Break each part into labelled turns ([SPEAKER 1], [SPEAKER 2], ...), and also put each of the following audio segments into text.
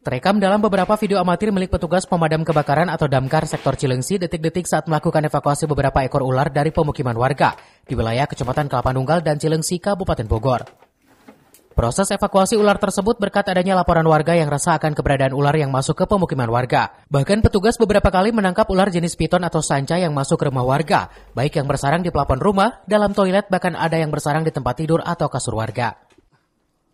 [SPEAKER 1] Terekam dalam beberapa video amatir milik petugas pemadam kebakaran atau damkar sektor Cilengsi detik-detik saat melakukan evakuasi beberapa ekor ular dari pemukiman warga di wilayah Kecamatan Kelapa Nunggal dan Cilengsi, Kabupaten Bogor. Proses evakuasi ular tersebut berkat adanya laporan warga yang resah akan keberadaan ular yang masuk ke pemukiman warga. Bahkan petugas beberapa kali menangkap ular jenis piton atau sanca yang masuk ke rumah warga, baik yang bersarang di plafon rumah, dalam toilet, bahkan ada yang bersarang di tempat tidur atau kasur warga.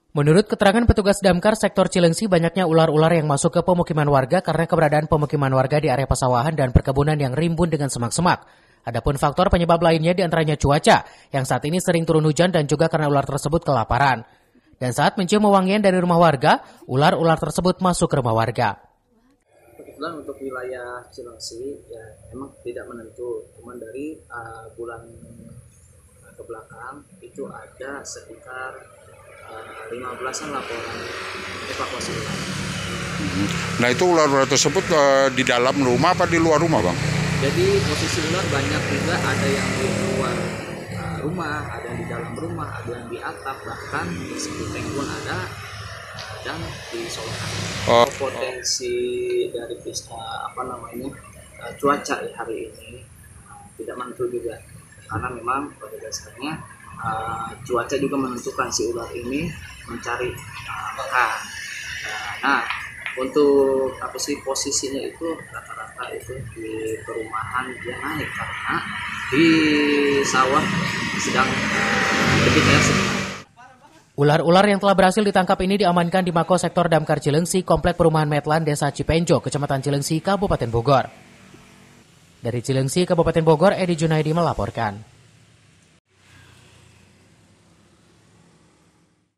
[SPEAKER 1] Menurut keterangan petugas damkar sektor Cilengsi, banyaknya ular-ular yang masuk ke pemukiman warga karena keberadaan pemukiman warga di area pesawahan dan perkebunan yang rimbun dengan semak-semak. Adapun faktor penyebab lainnya diantaranya cuaca, yang saat ini sering turun hujan dan juga karena ular tersebut kelaparan. Dan saat mencium wewangian dari rumah warga, ular-ular tersebut masuk ke rumah warga.
[SPEAKER 2] Kebetulan untuk wilayah Cilengsi, ya memang tidak menentu, cuma dari bulan ke belakang itu ada sekitar 15-an laporan evakuasi ular.
[SPEAKER 3] Nah itu ular-ular tersebut di dalam rumah apa di luar rumah, Bang?
[SPEAKER 2] Jadi posisi ular banyak juga, ada yang di luar rumah, ada yang di dalam rumah, ada yang di atap, bahkan di sekeliling pun ada, dan di solar. Potensi dari cuaca hari ini tidak menentu juga, karena memang pada dasarnya cuaca juga menentukan si ular ini mencari makan. Nah, untuk posisinya itu rata-rata itu di perumahan dia naik karena di sawah sedang debit air.
[SPEAKER 1] Ular-ular yang telah berhasil ditangkap ini diamankan di Mako Sektor Damkar Cilengsi, Komplek Perumahan Medlan, Desa Cipenjo, Kecamatan Cilengsi, Kabupaten Bogor. Dari Cilengsi, Kabupaten Bogor, Edi Junaidi melaporkan.